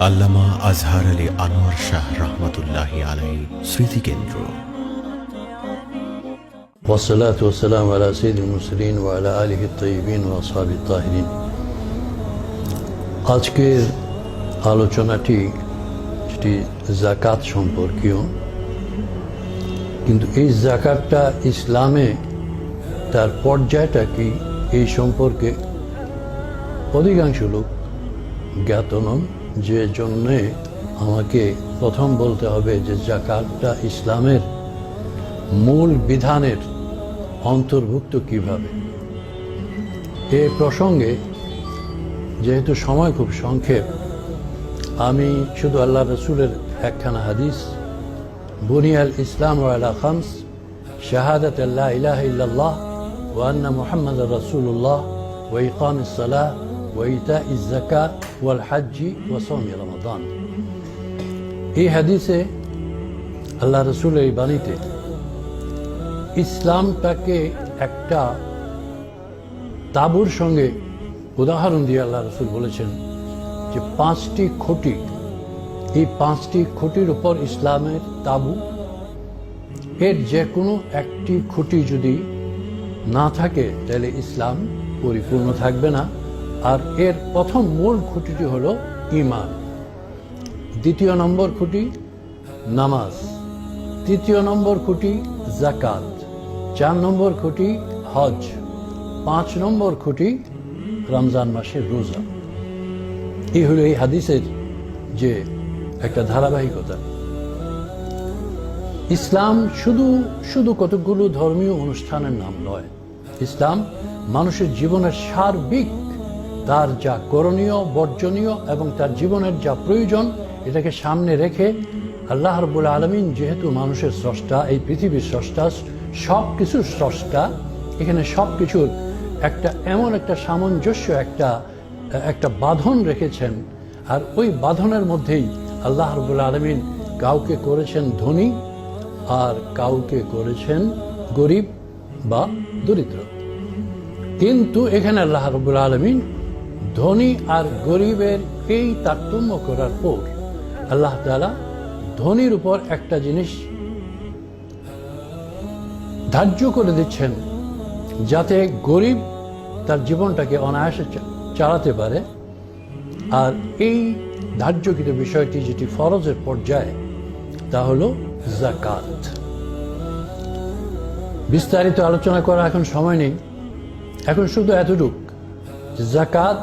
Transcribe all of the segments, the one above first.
আল্লামা আজহার আলী আনোয়ার শাহ রহমতুল্লাহি আলাইহি স্মৃতি কেন্দ্র। والصلاة والسلام على سيد المرسلين وعلى آله الطيبين وأصحابه الطاهرين। আজকের আলোচনাটি সেটি যাকাত সম্পর্কীয়, কিন্তু এই যাকাতটা ইসলামে তার পর্যায়টা কি এই সম্পর্কে অধিকাংশ লোক জ্ঞাত নন, যে জন্যে আমাকে প্রথম বলতে হবে যে যাকাতটা ইসলামের মূল বিধানের অন্তর্ভুক্ত কিভাবে। এ প্রসঙ্গে যেহেতু সময় খুব সংক্ষেপ, আমি শুধু আল্লাহ রসুলের একখানা হাদিস, বুনিয়াল ইসলাম আলা খামস শাহাদাত লা ইলাহা ইল্লাল্লাহ ওয়া আন্না মুহাম্মাদার রাসূলুল্লাহ ওয়া ইকামিস সালাহ ওয়া ইতাইজ যাকাত ওয়াল হজ্জি ওয়া সাওমি রমাদান। এই হাদিসে আল্লাহ রসুলের এই বাণীতে ইসলামটাকে একটা তাঁবুর সঙ্গে উদাহরণ দিয়ে আল্লাহ রসুল বলেছেন যে 5টি খুঁটি, এই 5টি খুঁটির উপর ইসলামের তাঁবু। এর যে কোনো একটি খুঁটি যদি না থাকে তাহলে ইসলাম পরিপূর্ণ থাকবে না। আর এর প্রথম মূল খুঁটিটি হলো ঈমান, দ্বিতীয় নম্বর খুঁটি নামাজ, তৃতীয় নম্বর খুঁটি যাকাত, 4 নম্বর খুঁটি হজ, 5 নম্বর খুঁটি রমজান মাসের রোজা। এই হলো এই হাদিসের যে একটা ধারাবাহিকতা। ইসলাম শুধু কতগুলো ধর্মীয় অনুষ্ঠানের নাম নয়। ইসলাম মানুষের জীবনের সার্বিক, তার যা করণীয় বর্জনীয় এবং তার জীবনের যা প্রয়োজন, এটাকে সামনে রেখে আল্লাহ রাব্বুল আলামিন যেহেতু মানুষের স্রষ্টা, এই পৃথিবীর স্রষ্টা, সব কিছুর স্রষ্টা, এখানে সব কিছুর একটা এমন একটা সামঞ্জস্য, একটা বাঁধন রেখেছেন। আর ওই বাঁধনের মধ্যেই আল্লাহ রাব্বুল আলামিন কাউকে করেছেন ধনী আর কাউকে করেছেন গরিব বা দরিদ্র। কিন্তু এখানে আল্লাহ রাব্বুল আলামিন ধনী আর গরিবের এই তারতম্য করার পর আল্লাহ তাআলা ধনীর উপর একটা জিনিস ধার্য করে দিচ্ছেন, যাতে গরিব তার জীবনটাকে অনায়াসে চালাতে পারে। আর এই ধার্যকৃত বিষয়টি যেটি ফরজের পর্যায়ে, তা হলো যাকাত। বিস্তারিত আলোচনা করা এখন সময় নেই, এখন শুধু এতটুক যে যাকাত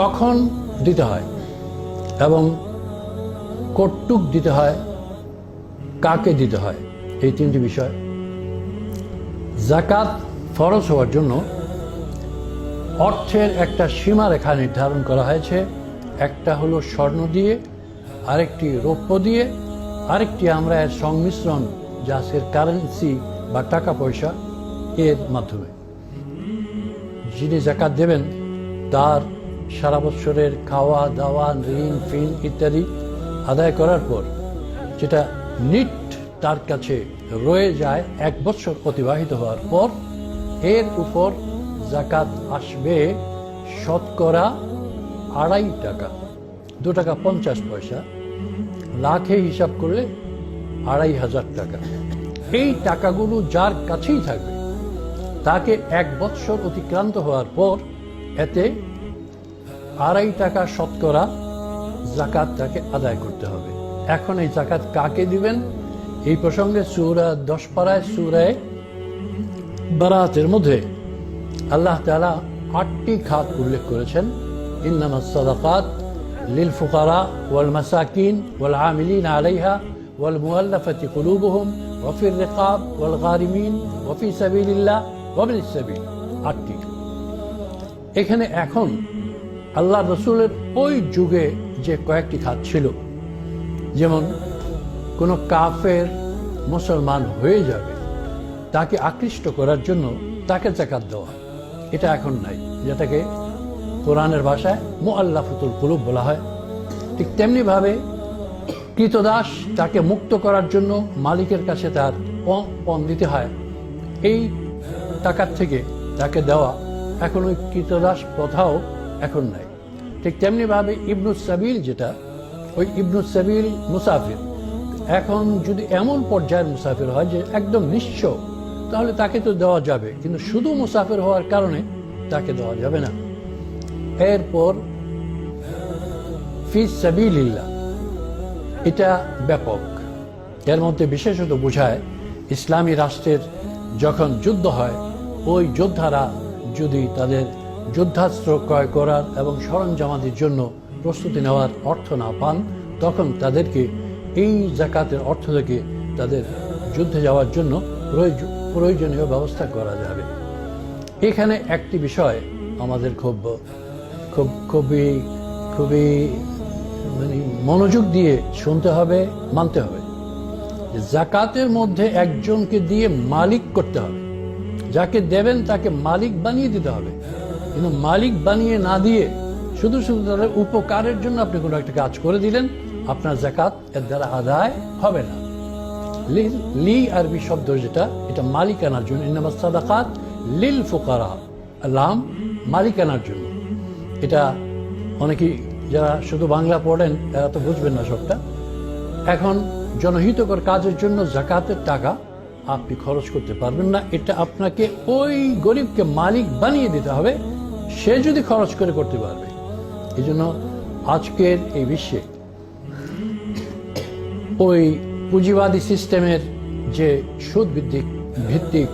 কখন দিতে হয় এবং কতটুক দিতে হয়, কাকে দিতে হয়, এই 3টি বিষয়। যাকাত ফরজ হওয়ার জন্য অর্থের একটা সীমারেখা নির্ধারণ করা হয়েছে। একটা হলো স্বর্ণ দিয়ে, আরেকটি রৌপ্য দিয়ে, আরেকটি আমরা এর সংমিশ্রণ, যা আজকের কারেন্সি বা টাকা পয়সা, এর মাধ্যমে। যিনি যাকাত দেবেন তার সারা বছরের খাওয়া দাওয়া, ঋণ ফিন ইত্যাদি আদায় করার পর যেটা নিট তার কাছে রয়ে যায় 1 বছর অতিবাহিত হওয়ার পর, এর উপর যাকাত আসবে শতকরা 2.5 টাকা, 2 টাকা 50 পয়সা, লাখে হিসাব করলে 2,500 টাকা। এই টাকাগুলো যার কাছেই থাকবে তাকে 1 বছর অতিক্রান্ত হওয়ার পর এতে 2.5 টাকা শতকরা যাকাত তাকে আদায় করতে হবে। এখন এই যাকাত কাকে দিবেন, এই প্রসঙ্গে সূরা 10 পারায় সূরায়ে বারাতের মধ্যে আল্লাহ তাআলা 8টি খাত উল্লেখ করেছেন। ইন্নামাস সাদাকাত লিল ফুকারা ওয়াল মাসাকিন ওয়াল আমিলিন আলাইহা ওয়াল মুআল্লাফাতি কুলুবুহুম ওয়া ফির রিকাব ওয়াল গারিমিন ওয়া ফি সাবিলিল্লাহ ওয়া বিনিস সাবিল। 8টি। এখানে এখন আল্লাহ রসুলের ওই যুগে যে কয়েকটি খাত ছিল, যেমন কোনো কাফের মুসলমান হয়ে যাবে, তাকে আকৃষ্ট করার জন্য তাকে যাকাত দেওয়া, এটা এখন নাই, যেটাকে কোরআনের ভাষায় মুআল্লাফাতুল কুলুব বলা হয়। ঠিক তেমনিভাবে কৃতদাস, তাকে মুক্ত করার জন্য মালিকের কাছে তার পণ দিতে হয়, এই টাকার থেকে তাকে দেওয়া, এখন ওই কৃতদাস প্রথাও এখন নাই। ঠিক তেমনিভাবে ইবনুস সাবিল যেটা, ওই ইবনুস সাবিল মুসাফির, এখন যদি এমন পর্যায়ের মুসাফির হয় যে একদম নিঃস্ব, তাহলে তাকে তো দেওয়া যাবে, কিন্তু শুধু মুসাফির হওয়ার কারণে তাকে দেওয়া যাবে না। এরপর ফি সাবিলিল্লাহ, এটা ব্যাপক। এর মধ্যে বিশেষত বোঝায় ইসলামী রাষ্ট্রের যখন যুদ্ধ হয়, ওই যোদ্ধারা যদি তাদের যুদ্ধাস্ত্র ক্রয় করার এবং সরঞ্জামাদির জন্য প্রস্তুতি নেওয়ার অর্থ না পান, তখন তাদেরকে এই যাকাতের অর্থ থেকে তাদের যুদ্ধে যাওয়ার জন্য প্রয়োজনীয় ব্যবস্থা করা যাবে। এখানে একটি বিষয় আমাদের খুবই খুবই মানে মনোযোগ দিয়ে শুনতে হবে, মানতে হবে। যাকাতের মধ্যে একজনকে দিয়ে মালিক করতে হবে, যাকে দেবেন তাকে মালিক বানিয়ে দিতে হবে। কিন্তু মালিক বানিয়ে না দিয়ে শুধু শুধু তাদের উপকারের জন্য আপনি কোনো একটা কাজ করে দিলেন, আপনার যাকাত এর দ্বারা আদায় হবে না। লি আরবি শব্দ যেটা, এটা মালিকানার জন্য, ইন্নামাস সাদাকাত লিল ফুকারা, লাম মালিকানার জন্য। এটা অনেকেই যারা শুধু বাংলা পড়েন তারা তো বুঝবেন না সবটা। এখন জনহিতকর কাজের জন্য যাকাতের টাকা আপনি খরচ করতে পারবেন না, এটা আপনাকে ওই গরিবকে মালিক বানিয়ে দিতে হবে, সে যদি খরচ করে করতে পারবে। এই জন্য আজকের এই বিশ্বে ওই পুঁজিবাদী সিস্টেমের যে সুদ ভিত্তিক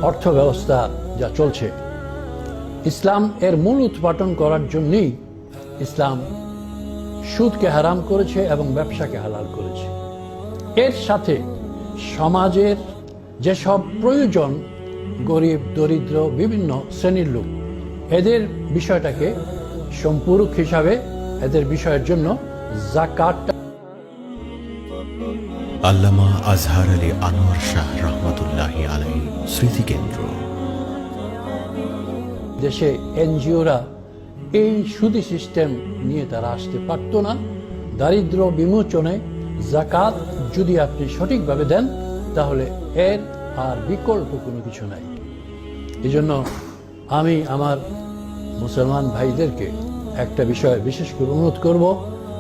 অর্থ ব্যবস্থা যা চলছে, ইসলাম এর মূল উৎপাটন করার জন্যই ইসলাম সুদকে হারাম করেছে এবং ব্যবসাকে হালাল করেছে। এর সাথে সমাজের যেসব প্রয়োজন, গরিব দরিদ্র বিভিন্ন শ্রেণীর লোক, এদের বিষয়টাকে সম্পূরক হিসাবে এদের বিষয়ের জন্য যাকাতটা। আল্লামা আজহার আলী আনোয়ার শাহ রহমতুল্লাহি আলাইহি স্মৃতিকেন্দ্র। দেশে এনজিওরা এই সুদী সিস্টেম নিয়ে তারা আসতে পারত না। দারিদ্র বিমোচনে যাকাত যদি আপনি সঠিকভাবে দেন, তাহলে এর আর বিকল্প কোনো কিছু নাই। এই জন্য আমি আমার মুসলমান ভাইদেরকে একটা বিষয় বিশেষ করে অনুরোধ করব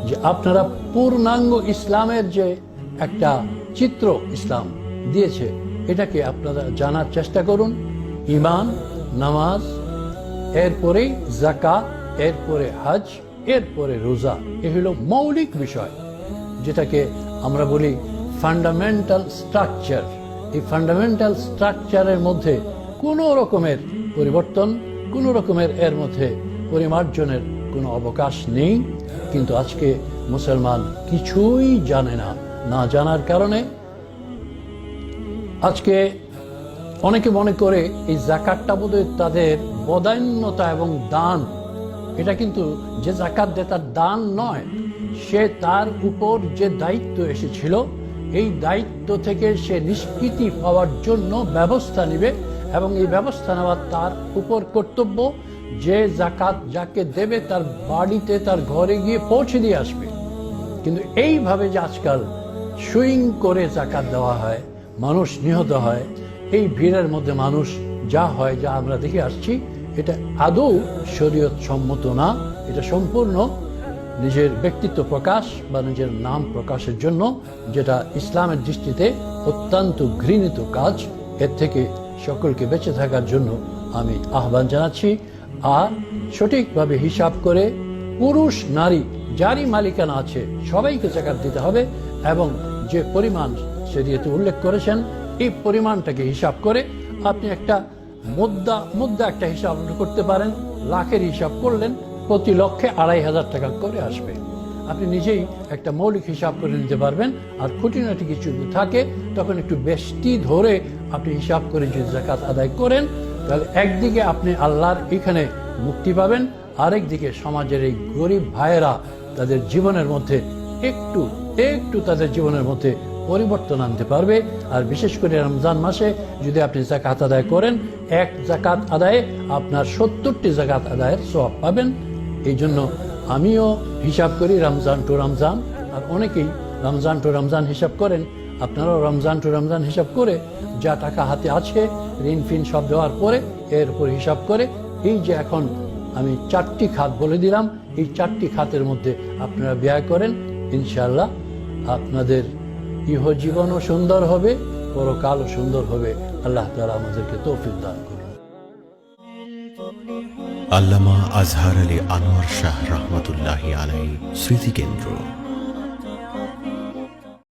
যে আপনারা পূর্ণাঙ্গ ইসলামের যে একটা চিত্র ইসলাম দিয়েছে, এটাকে আপনারা জানার চেষ্টা করুন। ঈমান, নামাজ, এরপরেই যাকাত, এরপরে হজ, এরপরে রোজা। এ হলো মৌলিক বিষয়, যেটাকে আমরা বলি ফান্ডামেন্টাল স্ট্রাকচার। এই ফান্ডামেন্টাল স্ট্রাকচারের মধ্যে কোনো রকমের পরিবর্তন, কোনো রকমের এর মধ্যে পরিমার্জনের কোনো অবকাশ নেই। কিন্তু আজকে মুসলমান কিছুই জানে না। না জানার কারণে আজকে অনেকে মনে করে এই যাকাতটা বোধহয় তাদের বদান্যতা এবং দান। এটা কিন্তু যে যাকাত দেয় তার দান নয়, সে তার উপর যে দায়িত্ব এসেছিল, এই দায়িত্ব থেকে সে নিষ্কৃতি পাওয়ার জন্য ব্যবস্থা নেবে, এবং এই ব্যবস্থা নেওয়া তার উপর কর্তব্য। যে যাকাত যাকে দেবে তার বাড়িতে, তার ঘরে গিয়ে পৌঁছে দিয়ে আসবে। কিন্তু এইভাবে যে আজকাল সুইং করে যাকাত দেওয়া হয়, মানুষ নিহত হয়, এই ভিড়ের মধ্যে মানুষ যা হয়, যা আমরা দেখে আসছি, এটা আদৌ শরীয়ত সম্মত না। এটা সম্পূর্ণ নিজের ব্যক্তিত্ব প্রকাশ বা নিজের নাম প্রকাশের জন্য, যেটা ইসলামের দৃষ্টিতে অত্যন্ত ঘৃণিত কাজ। এর থেকে সকলকে বেঁচে থাকার জন্য আমি আহ্বান জানাচ্ছি। আর সঠিকভাবে হিসাব করে পুরুষ নারী যারই মালিকানা আছে সবাইকে যাকাত দিতে হবে, এবং যে পরিমাণ শরীয়তে উল্লেখ করেছেন এই পরিমাণটাকে হিসাব করে আপনি একটা মুদ্রা একটা হিসাব করতে পারেন। লাখের হিসাব করলেন, প্রতি লক্ষে ২৫০০ টাকা করে আসবে। আপনি নিজেই একটা মৌলিক হিসাব করে নিতে পারবেন। আর খুঁটিনাটি কিছু থাকে তখন একটু বেশি ধরে আপনি হিসাব করে যদি যাকাত আদায় করেন, তাহলে একদিকে আপনি আল্লাহর এখানে মুক্তি পাবেন, আরেকদিকে সমাজের এই গরিব ভাইয়েরা তাদের জীবনের মধ্যে একটু তাদের জীবনের মধ্যে পরিবর্তন আনতে পারবে। আর বিশেষ করে রমজান মাসে যদি আপনি যাকাত আদায় করেন, এক যাকাত আদায়ে আপনার ৭০টি যাকাত আদায়ের সওয়াব পাবেন। এই জন্য আমিও হিসাব করি রমজান টু রমজান, আর অনেকেই রমজান টু রমজান হিসাব করেন। আপনারাও রমজান টু রমজান হিসাব করে যা টাকা হাতে আছে ঋণ ফিন সব দেওয়ার পরে এর উপর হিসাব করে এই যে এখন আমি 4টি খাত বলে দিলাম। এই 4টি খাতের মধ্যে আপনারা ব্যয় করেন, ইনশাআল্লাহ আপনাদের ইহজীবনও সুন্দর হবে, পরকালও সুন্দর হবে। আল্লাহ তাআলা আমাদেরকে তৌফিক দান করুন। আল্লামা আজহার আলী আনোয়ার শাহ রহমতুল্লাহি আলাইহি স্মৃতি কেন্দ্র।